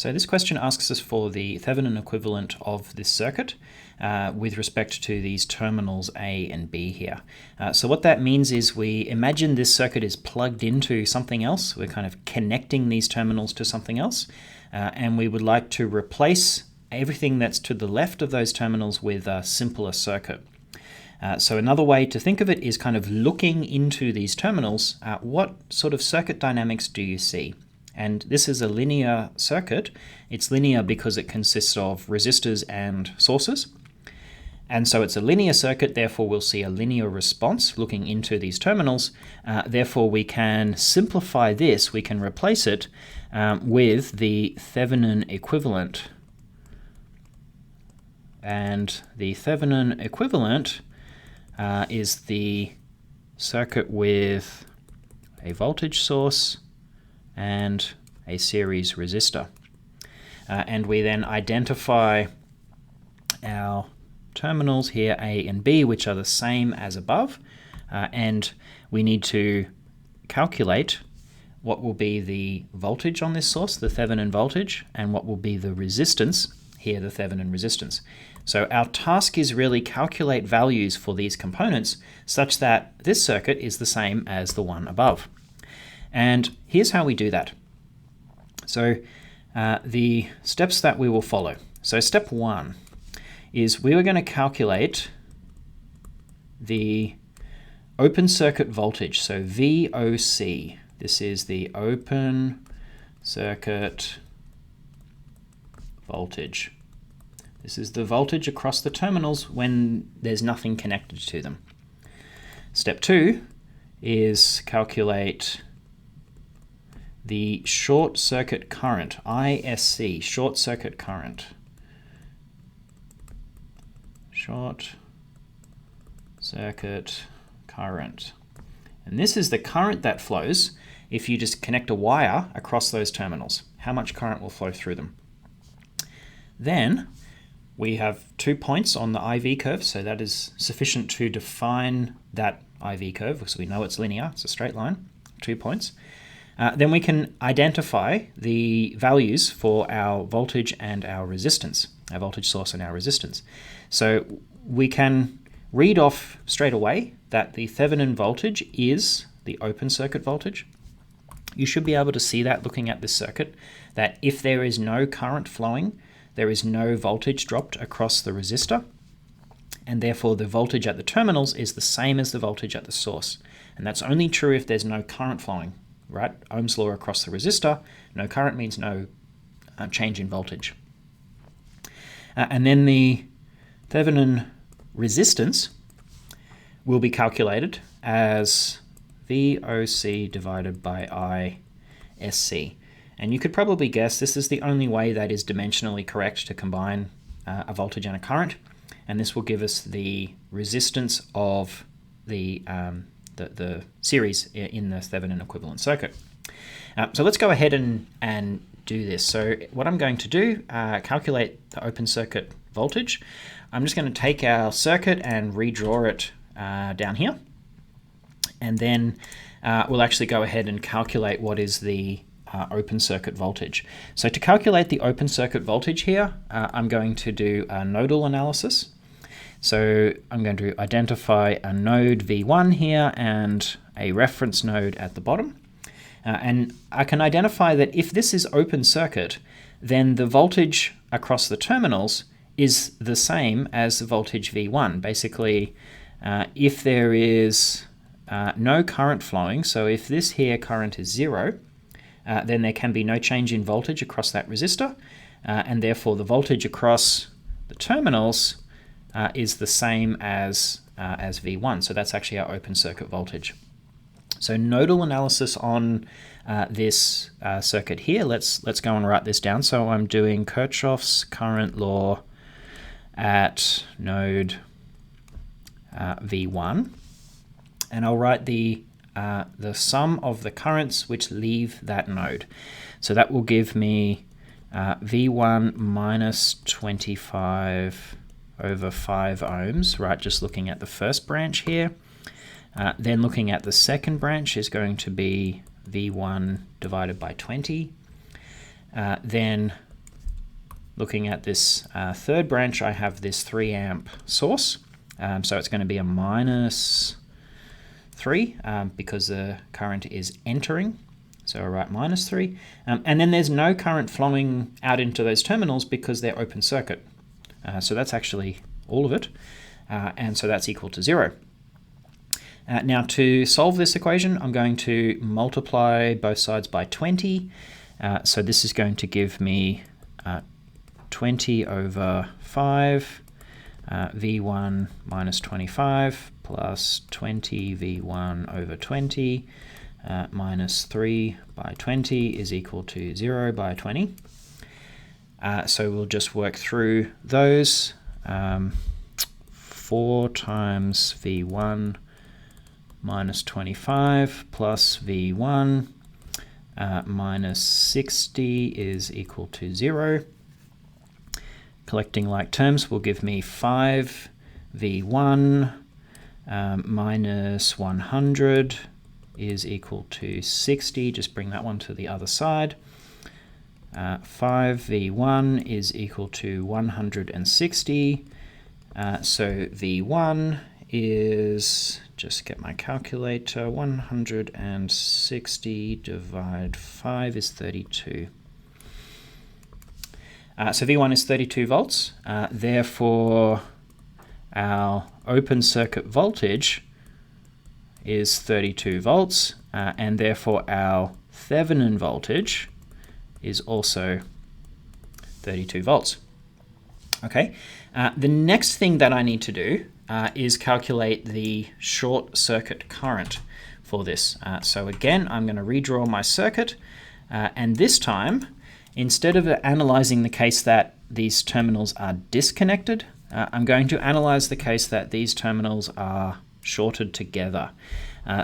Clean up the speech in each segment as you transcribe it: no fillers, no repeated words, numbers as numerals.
So this question asks us for the Thevenin equivalent of this circuit with respect to these terminals A and B here. So what that means is we imagine this circuit is plugged into something else. We're kind of connecting these terminals to something else, and we would like to replace everything that's to the left of those terminals with a simpler circuit. So another way to think of it is kind of looking into these terminals. What sort of circuit dynamics do you see? And this is a linear circuit. It's linear because it consists of resistors and sources. And so it's a linear circuit, therefore we'll see a linear response looking into these terminals. Therefore we can simplify this, we can replace it with the Thevenin equivalent. And the Thevenin equivalent is the circuit with a voltage source and a series resistor. And we then identify our terminals here, A and B, which are the same as above, and we need to calculate what will be the voltage on this source, the Thevenin voltage, and what will be the resistance, here the Thevenin resistance. So our task is really calculate values for these components such that this circuit is the same as the one above. And here's how we do that. So the steps that we will follow. So step one is we are going to calculate the open circuit voltage, so VOC. This is the open circuit voltage. This is the voltage across the terminals when there's nothing connected to them. Step two is calculate the short circuit current, ISC, short circuit current. Short circuit current. And this is the current that flows if you just connect a wire across those terminals. How much current will flow through them? Then we have 2 points on the IV curve, so that is sufficient to define that IV curve, because we know it's linear, it's a straight line, 2 points. Then we can identify the values for our voltage and our resistance, our voltage source and our resistance. So we can read off straight away that the Thevenin voltage is the open circuit voltage. You should be able to see that looking at this circuit, that if there is no current flowing, there is no voltage dropped across the resistor, and therefore the voltage at the terminals is the same as the voltage at the source. And that's only true if there's no current flowing. Right? Ohm's law across the resistor, no current means no change in voltage. And then the Thevenin resistance will be calculated as VOC divided by ISC. And you could probably guess this is the only way that is dimensionally correct to combine a voltage and a current. And this will give us the resistance of the series in the Thevenin equivalent circuit. So let's go ahead and do this. So what I'm going to do, calculate the open circuit voltage. I'm just going to take our circuit and redraw it down here. And then we'll actually go ahead and calculate what is the open circuit voltage. So to calculate the open circuit voltage here, I'm going to do a nodal analysis. So I'm going to identify a node V1 here and a reference node at the bottom. And I can identify that if this is open circuit, then the voltage across the terminals is the same as the voltage V1. Basically, if there is no current flowing, so if this here current is 0, then there can be no change in voltage across that resistor, and therefore the voltage across the terminals is the same as V1. So that's actually our open circuit voltage. So nodal analysis on this circuit here. Let's go and write this down. So I'm doing Kirchhoff's current law at node V1, and I'll write the sum of the currents which leave that node. So that will give me V1 minus 25 over 5 ohms, right, just looking at the first branch here. Then looking at the second branch is going to be V1 divided by 20. Then looking at this third branch, I have this 3 amp source. So it's going to be a minus 3 because the current is entering. So I write minus 3. And then there's no current flowing out into those terminals because they're open circuit. So that's actually all of it. And so that's equal to 0. Now to solve this equation, I'm going to multiply both sides by 20. So this is going to give me 20 over 5 V1 minus 25 plus 20 V1 over 20 minus 3 by 20 is equal to 0 by 20. So we'll just work through those. 4 times V1 minus 25 plus V1 minus 60 is equal to 0. Collecting like terms will give me 5 V1 minus 100 is equal to 60. Just bring that one to the other side. 5 V1 is equal to 160. So V1 is, just get my calculator, 160 divided 5 is 32. So V1 is 32 volts. Therefore, our open circuit voltage is 32 volts, and therefore our Thevenin voltage is also 32 volts. Okay. The next thing that I need to do is calculate the short circuit current for this. So again, I'm going to redraw my circuit, and this time, instead of analyzing the case that these terminals are disconnected, I'm going to analyze the case that these terminals are shorted together.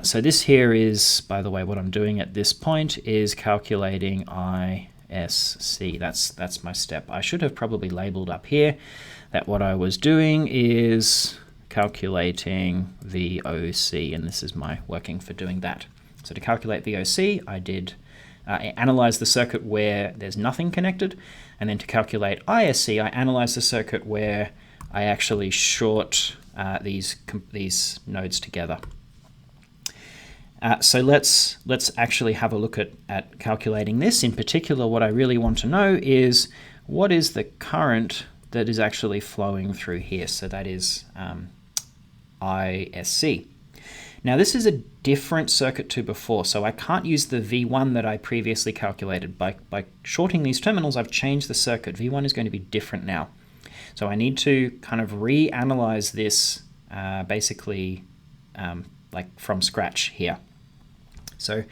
So this here is, by the way, what I'm doing at this point is calculating ISC. That's my step. I should have probably labeled up here that what I was doing is calculating VOC, and this is my working for doing that. So to calculate VOC, I analyze the circuit where there's nothing connected, and then to calculate ISC, I analyze the circuit where I actually short these nodes together. So let's actually have a look at calculating this. In particular, what I really want to know is what is the current that is actually flowing through here. So that is ISC. Now this is a different circuit to before, so I can't use the V1 that I previously calculated. By shorting these terminals, I've changed the circuit. V1 is going to be different now. So I need to kind of reanalyze this basically like from scratch here. So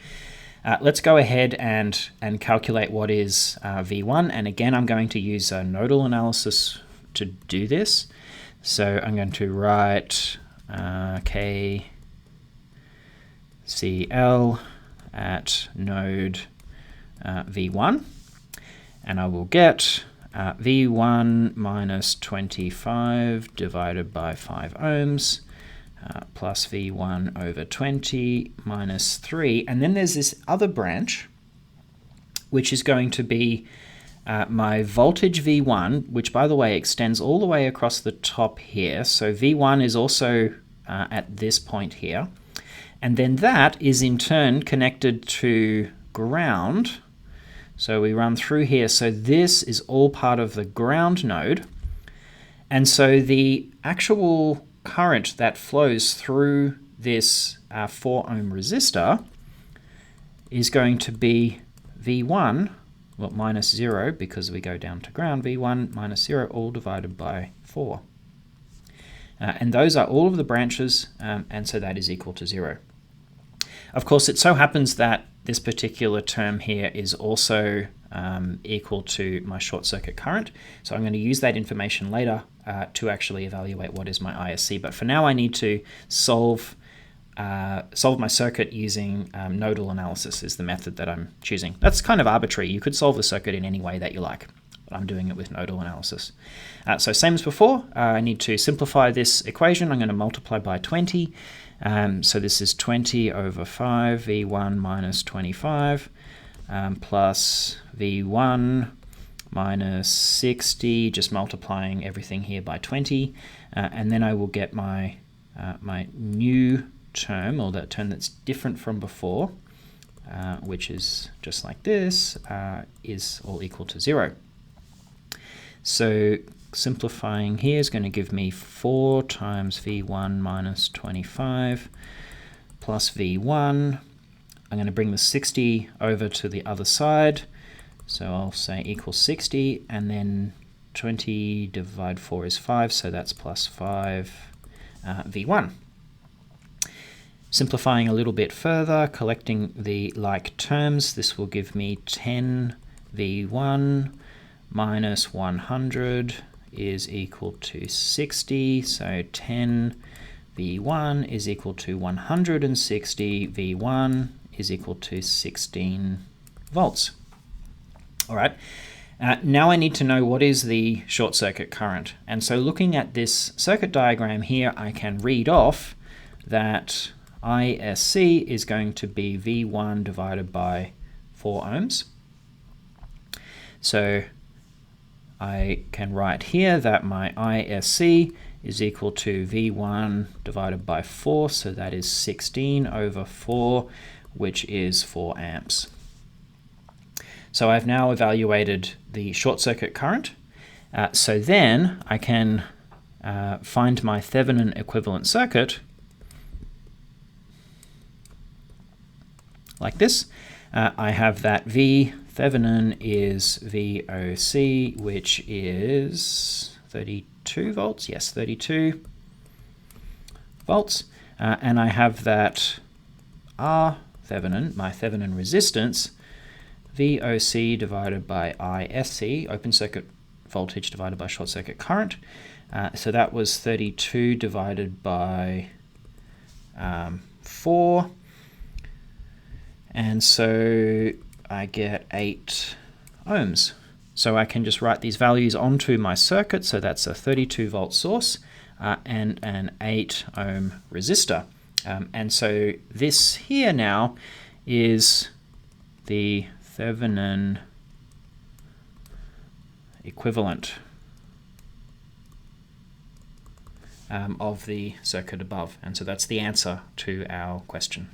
let's go ahead and calculate what is V1. And again, I'm going to use a nodal analysis to do this. So I'm going to write KCL at node V1. And I will get V1 minus 25 divided by 5 ohms. Plus V1 over 20 minus 3. And then there's this other branch, which is going to be my voltage V1, which, by the way, extends all the way across the top here. So V1 is also at this point here. And then that is in turn connected to ground. So we run through here. So this is all part of the ground node. And so the actual current that flows through this 4 ohm resistor is going to be V1, well, minus 0 because we go down to ground, V1 minus 0 all divided by 4. And those are all of the branches, and so that is equal to 0. Of course, it so happens that this particular term here is also equal to my short circuit current. So I'm going to use that information later to actually evaluate what is my ISC. But for now, I need to solve my circuit using nodal analysis is the method that I'm choosing. That's kind of arbitrary. You could solve the circuit in any way that you like, but I'm doing it with nodal analysis. So same as before, I need to simplify this equation. I'm going to multiply by 20. So this is 20 over 5 V1 minus 25 plus V1 minus 60, just multiplying everything here by 20, and then I will get my my new term, or that term that's different from before, which is just like this, is all equal to 0. So simplifying here is going to give me 4 times v1 minus 25 plus v1. I'm going to bring the 60 over to the other side, so I'll say equals 60, and then 20 divided 4 is 5, so that's plus 5 v1. Simplifying a little bit further, collecting the like terms, this will give me 10 v1 minus 100 is equal to 60, so 10 v1 is equal to 160 v1 is equal to 16 volts. All right, now I need to know what is the short circuit current. And so looking at this circuit diagram here, I can read off that ISC is going to be V1 divided by 4 ohms. So I can write here that my ISC is equal to V1 divided by 4, so that is 16 over 4, which is 4 amps. So I've now evaluated the short circuit current. So then I can find my Thevenin equivalent circuit like this. I have that V Thevenin is VOC, which is 32 volts. Yes, 32 volts. And I have that R Thevenin, my Thevenin resistance, VOC divided by ISC, open circuit voltage divided by short circuit current. So that was 32 divided by 4. And so I get 8 ohms. So I can just write these values onto my circuit. So that's a 32 volt source and an 8 ohm resistor. And so this here now is the Thevenin equivalent of the circuit above. And so that's the answer to our question.